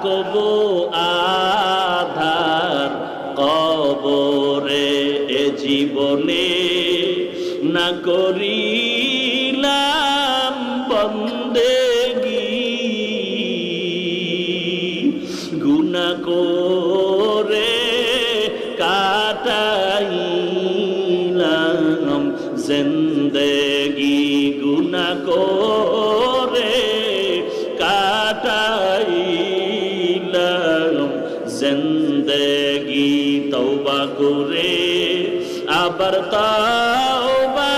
থাকবো আধার কবরে, এ জীবনে না করিলাম বন্দেগী, গুনাহ করে কাটাইলাম জিন্দেগি, গুনাহ করে কাটাইলাম জিন্দেগি। তওবা করে আবার তওবা